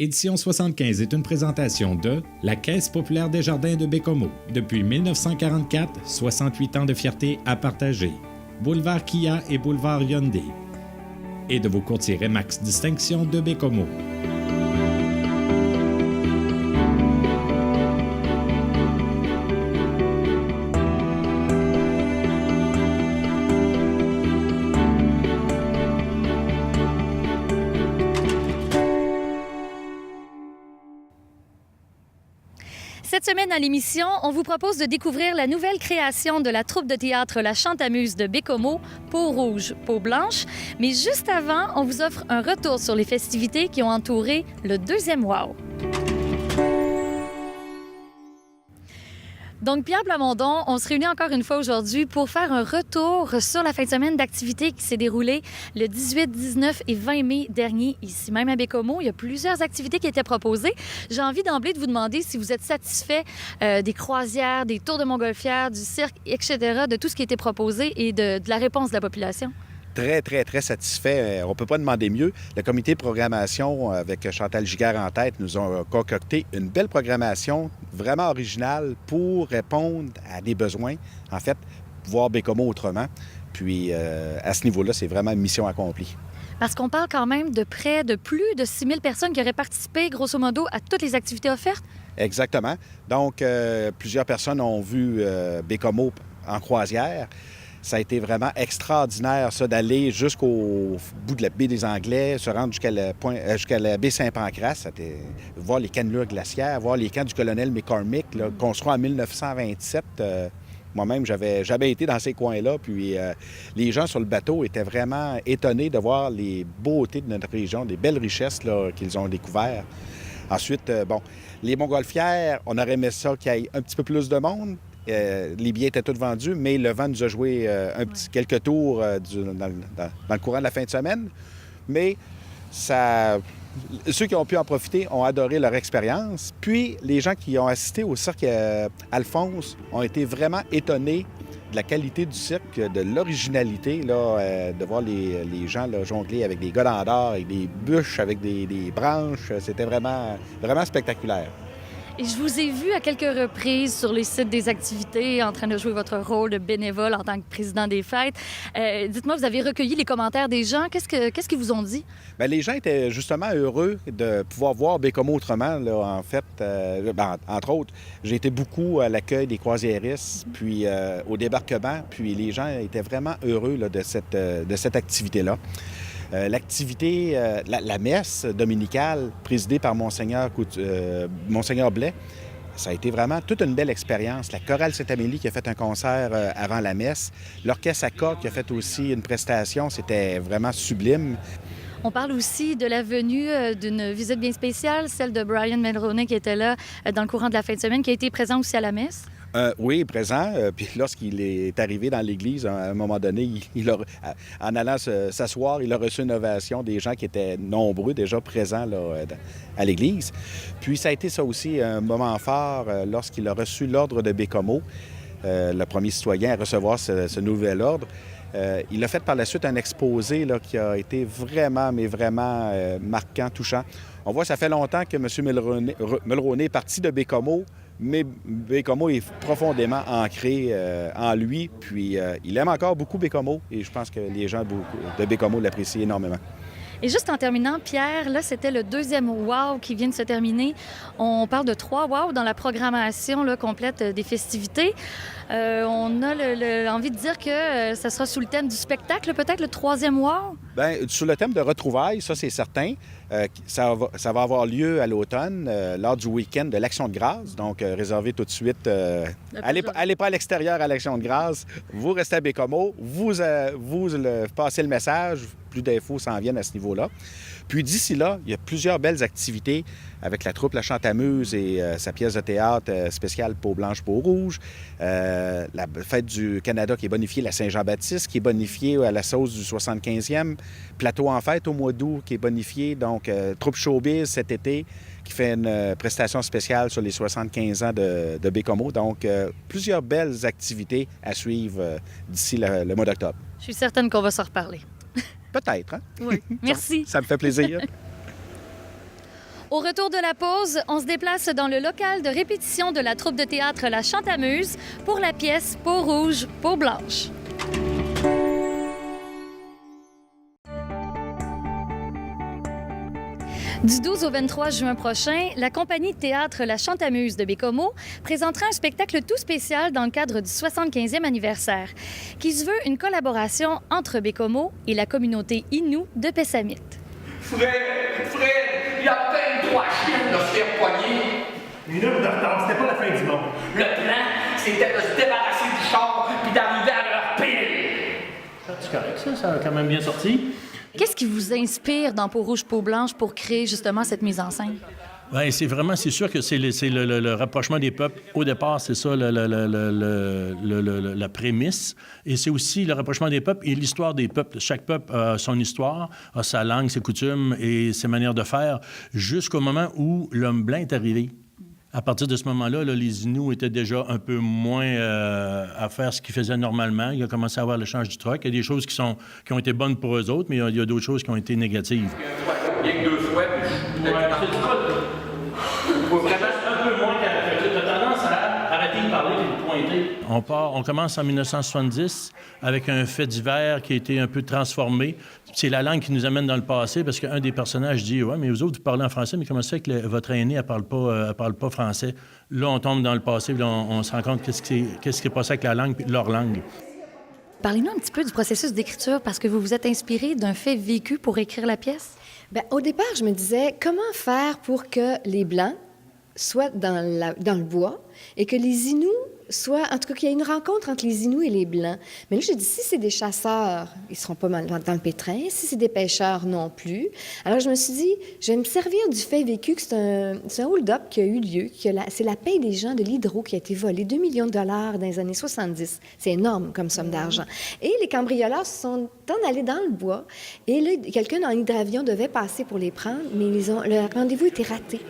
Édition 75 est une présentation de la Caisse populaire des jardins de Bécomo. Depuis 1944, 68 ans de fierté à partager. Boulevard Kia et Boulevard Hyundai. Et de vos courtiers Remax Distinction de Bécomo. Cette semaine à l'émission, on vous propose de découvrir la nouvelle création de la troupe de théâtre La Chante-Amuse de Bécomo, Peau rouge, peau blanche. Mais juste avant, on vous offre un retour sur les festivités qui ont entouré le deuxième Wow. Donc, Pierre Plamondon, on se réunit encore une fois aujourd'hui pour faire un retour sur la fin de semaine d'activités qui s'est déroulée le 18, 19 et 20 mai dernier, ici même à Bécomo. Il y a plusieurs activités qui étaient proposées. J'ai envie d'emblée de vous demander si vous êtes satisfait des croisières, des tours de montgolfière, du cirque, etc., de tout ce qui a été proposé et de la réponse de la population. Très, très, très satisfait. On ne peut pas demander mieux. Le comité de programmation, avec Chantal Giguère en tête, nous ont concocté une belle programmation vraiment originale pour répondre à des besoins. En fait, voir Bécomo autrement. Puis, à ce niveau-là, c'est vraiment une mission accomplie. Parce qu'on parle quand même de près de plus de 6 000 personnes qui auraient participé, grosso modo, à toutes les activités offertes. Exactement. Donc, plusieurs personnes ont vu Bécomo en croisière. Ça a été vraiment extraordinaire, ça, d'aller jusqu'au bout de la baie des Anglais, se rendre jusqu'à la baie Saint-Pancras, voir les cannelures glaciaires, voir les camps du colonel McCormick, là, construits en 1927. Moi-même, j'avais jamais été dans ces coins-là, puis les gens sur le bateau étaient vraiment étonnés de voir les beautés de notre région, des belles richesses là, qu'ils ont découvertes. Ensuite, les montgolfières, on aurait aimé ça qu'il y ait un petit peu plus de monde. Les billets étaient tous vendus, mais le vent nous a joué quelques tours dans le courant de la fin de semaine. Mais ceux qui ont pu en profiter ont adoré leur expérience. Puis, les gens qui ont assisté au cirque Alphonse ont été vraiment étonnés de la qualité du cirque, de l'originalité, là, de voir les gens là, jongler avec des godans d'or, avec des bûches, avec des branches. C'était vraiment, vraiment spectaculaire. Et je vous ai vu à quelques reprises sur les sites des activités en train de jouer votre rôle de bénévole en tant que président des fêtes. Dites-moi, vous avez recueilli les commentaires des gens. Qu'est-ce qu'ils vous ont dit? Bien, les gens étaient justement heureux de pouvoir voir Bécomo autrement, là, en fait. Entre autres, j'ai été beaucoup à l'accueil des croisiéristes, puis au débarquement, puis les gens étaient vraiment heureux là, de cette activité-là. L'activité, la messe dominicale présidée par Monseigneur Blais, ça a été vraiment toute une belle expérience. La chorale Sainte-Amélie qui a fait un concert avant la messe, l'orchestre ACA qui a fait aussi une prestation, c'était vraiment sublime. On parle aussi de la venue d'une visite bien spéciale, celle de Brian Mulroney qui était là dans le courant de la fin de semaine, qui a été présent aussi à la messe. Oui, présent. Puis lorsqu'il est arrivé dans l'église, à un moment donné, en allant s'asseoir, il a reçu une ovation des gens qui étaient nombreux déjà présents là, à l'église. Puis ça a été ça aussi un moment fort lorsqu'il a reçu l'ordre de Bécomo, le premier citoyen à recevoir ce nouvel ordre. Il a fait par la suite un exposé là, qui a été vraiment, mais vraiment marquant, touchant. On voit que ça fait longtemps que M. Mulroney est parti de Bécomo, mais Bécomo est profondément ancré en lui. Puis il aime encore beaucoup Bécomo et je pense que les gens de Bécomo l'apprécient énormément. Et juste en terminant, Pierre, là, c'était le deuxième Wow qui vient de se terminer. On parle de 3 Wow dans la programmation là, complète des festivités. On a envie de dire que ça sera sous le thème du spectacle, peut-être le 3e Wow? Bien, sur le thème de retrouvailles, ça, c'est certain. Ça va avoir lieu à l'automne, lors du week-end de l'Action de grâce. Donc, réservez tout de suite. Allez pas à l'extérieur à l'Action de grâce. Vous restez à Bécomo. Vous passez le message. Plus d'infos s'en viennent à ce niveau-là. Puis d'ici là, il y a plusieurs belles activités avec la troupe La Chante-Amuse et sa pièce de théâtre spéciale Peau blanche, peau rouge. La fête du Canada qui est bonifiée, la Saint-Jean-Baptiste, qui est bonifiée à la sauce du 75e. Plateau en fête au mois d'août qui est bonifié. Donc, troupe Showbiz cet été qui fait une prestation spéciale sur les 75 ans de Bécomo. Donc, plusieurs belles activités à suivre d'ici le mois d'octobre. Je suis certaine qu'on va s'en reparler. Peut-être, hein? Oui. Merci. Ça me fait plaisir. Au retour de la pause, on se déplace dans le local de répétition de la troupe de théâtre La Chantamuse pour la pièce Peau rouge, peau blanche. Du 12 au 23 juin prochain, la compagnie de théâtre La Chantamuse de Bécomo présentera un spectacle tout spécial dans le cadre du 75e anniversaire, qui se veut une collaboration entre Bécomo et la communauté Innu de Pessamit. Fred, il y a à peine 3 chiens de se faire poigner. Une heure de retard, c'était pas la fin du monde. Le plan, c'était de se débarrasser du char puis d'arriver à leur pile. C'est correct, ça a quand même bien sorti. Qu'est-ce qui vous inspire dans Peau rouge, peau blanche pour créer justement cette mise en scène? Oui, c'est sûr que c'est le rapprochement des peuples. Au départ, c'est ça la prémisse. Et c'est aussi le rapprochement des peuples et l'histoire des peuples. Chaque peuple a son histoire, a sa langue, ses coutumes et ses manières de faire, jusqu'au moment où l'homme blanc est arrivé. À partir de ce moment-là, les Inuits étaient déjà un peu moins à faire ce qu'ils faisaient normalement. Il a commencé à avoir l'échange du troc. Il y a des choses qui ont été bonnes pour eux autres, mais il y a d'autres choses qui ont été négatives. Il y a que 2 fois, puis faut vraiment un peu moins qu'à tu as tendance à arrêter de parler et de pointer. On commence en 1970 avec un fait divers qui a été un peu transformé. C'est la langue qui nous amène dans le passé parce qu'un des personnages dit « Ouais, mais vous autres, vous parlez en français, mais comment ça que votre aînée, elle parle pas français? » Là, on tombe dans le passé, là, on se rend compte qu'est-ce qui est passé avec la langue puis leur langue. Parlez-nous un petit peu du processus d'écriture parce que vous vous êtes inspiré d'un fait vécu pour écrire la pièce. Bien, au départ, je me disais comment faire pour que les Blancs soient dans le bois et que les Inuits soient... En tout cas, qu'il y ait une rencontre entre les Inuits et les Blancs. Mais là, je dis, si c'est des chasseurs, ils seront pas mal dans le pétrin. Si c'est des pêcheurs, non plus. Alors, je me suis dit, je vais me servir du fait vécu que c'est un hold-up qui a eu lieu. C'est la paie des gens de l'hydro qui a été volée, 2 millions de dollars dans les années 70. C'est énorme comme somme d'argent. Et les cambrioleurs se sont en allés dans le bois. Et là, quelqu'un dans l'hydravion devait passer pour les prendre, mais le rendez-vous était raté.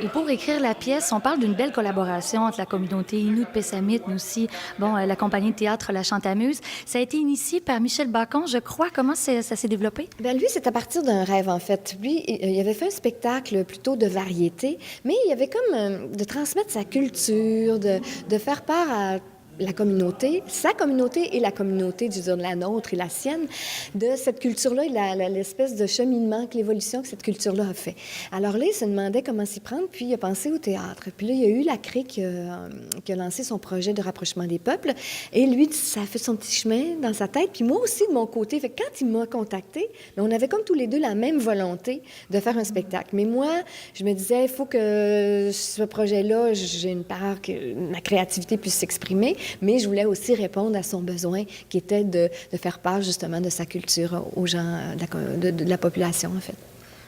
Et pour écrire la pièce, on parle d'une belle collaboration entre la communauté Innu de Pessamit, mais aussi la compagnie de théâtre La Chantamuse. Ça a été initié par Michel Bacon, je crois. Comment ça s'est développé? Bien, lui, c'est à partir d'un rêve, en fait. Lui, il avait fait un spectacle plutôt de variété, mais il avait comme de transmettre sa culture, de faire part à la communauté, sa communauté et la communauté, je veux dire, la nôtre et la sienne, de cette culture-là et l'espèce de cheminement, l'évolution que cette culture-là a fait. Alors là, il se demandait comment s'y prendre, puis il a pensé au théâtre. Puis là, il y a eu la CRI qui a lancé son projet de rapprochement des peuples, et lui, ça a fait son petit chemin dans sa tête, puis moi aussi, de mon côté. Fait que quand il m'a contacté, on avait comme tous les deux la même volonté de faire un spectacle. Mais moi, je me disais, il faut que ce projet-là, j'ai une part que ma créativité puisse s'exprimer, mais je voulais aussi répondre à son besoin qui était de faire part justement de sa culture aux gens de la population, en fait.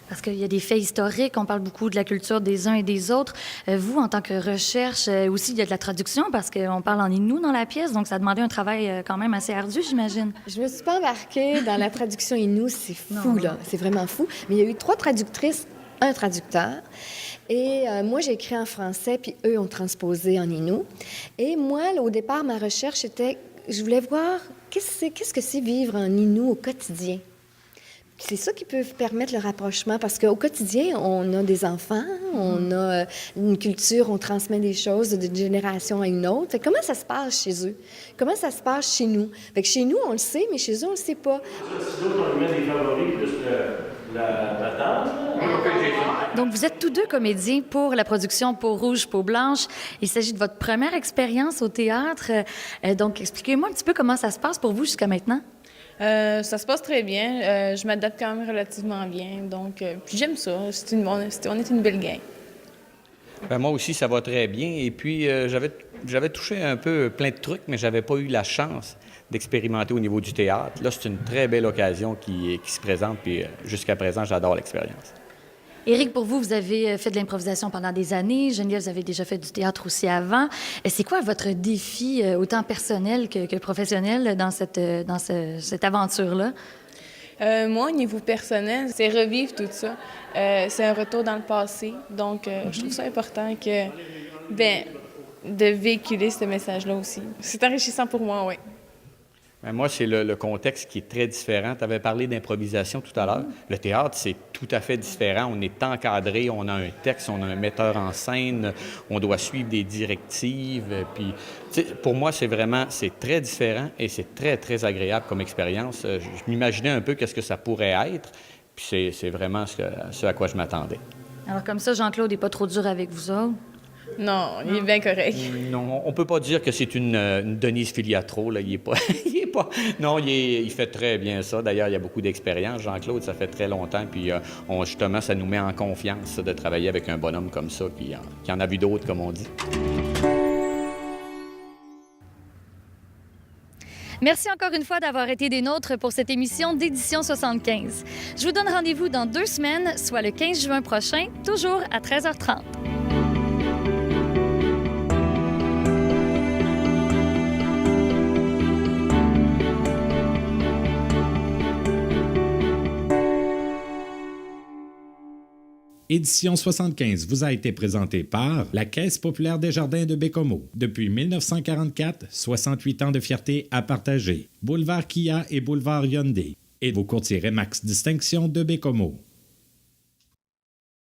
Parce qu'il y a des faits historiques, on parle beaucoup de la culture des uns et des autres. Vous, en tant que recherche, aussi, il y a de la traduction parce qu'on parle en Innu dans la pièce, donc ça a demandé un travail quand même assez ardu, j'imagine. Je me suis pas embarquée dans la traduction Innu, c'est fou, là, c'est vraiment fou. Mais il y a eu 3 traductrices, un traducteur. Et moi, j'ai écrit en français, puis eux ont transposé en Innu. Et moi, là, au départ, ma recherche était, je voulais voir qu'est-ce que c'est vivre en Innu au quotidien. Puis c'est ça qui peut permettre le rapprochement, parce qu'au quotidien, on a des enfants, on a une culture, on transmet des choses d'une génération à une autre. Fait que comment ça se passe chez eux? Comment ça se passe chez nous? Fait que chez nous, on le sait, mais chez eux, on le sait pas. Si d'autres, on lui met des favoris plus la table. Donc, vous êtes tous deux comédiens pour la production Peau rouge, peau blanche. Il s'agit de votre première expérience au théâtre. Donc, expliquez-moi un petit peu comment ça se passe pour vous jusqu'à maintenant. Ça se passe très bien. Je m'adapte quand même relativement bien. Donc, puis j'aime ça. On est une belle gang. Bien, moi aussi, ça va très bien. Et puis, j'avais touché un peu plein de trucs, mais j'avais pas eu la chance d'expérimenter au niveau du théâtre. Là, c'est une très belle occasion qui se présente. Puis, jusqu'à présent, j'adore l'expérience. Éric, pour vous, vous avez fait de l'improvisation pendant des années. Geneviève, vous avez déjà fait du théâtre aussi avant. C'est quoi votre défi, autant personnel que professionnel, dans cette aventure-là? Moi, au niveau personnel, c'est revivre tout ça. C'est un retour dans le passé. Donc, je trouve ça important de véhiculer ce message-là aussi. C'est enrichissant pour moi, oui. Ben, moi, c'est le contexte qui est très différent. Tu avais parlé d'improvisation tout à l'heure. Le théâtre, c'est tout à fait différent. On est encadré, on a un texte, on a un metteur en scène, on doit suivre des directives. Puis, pour moi, c'est très différent et c'est très, très agréable comme expérience. Je m'imaginais un peu qu'est-ce que ça pourrait être, puis c'est vraiment ce à quoi je m'attendais. Alors comme ça, Jean-Claude n'est pas trop dur avec vous autres? Non, il est bien correct. Non, on peut pas dire que c'est une Denise Filiatro, là. Il est pas... Non, il fait très bien ça. D'ailleurs, il y a beaucoup d'expérience. Jean-Claude, ça fait très longtemps. Puis, justement, ça nous met en confiance de travailler avec un bonhomme comme ça, qui en a vu d'autres, comme on dit. Merci encore une fois d'avoir été des nôtres pour cette émission d'Édition 75. Je vous donne rendez-vous dans 2 semaines, soit le 15 juin prochain, toujours à 13h30. Édition 75 vous a été présentée par la Caisse populaire des jardins de Baie-Comeau. Depuis 1944, 68 ans de fierté à partager. Boulevard Kia et Boulevard Hyundai. Et vos courtiers Remax Distinction de Baie-Comeau.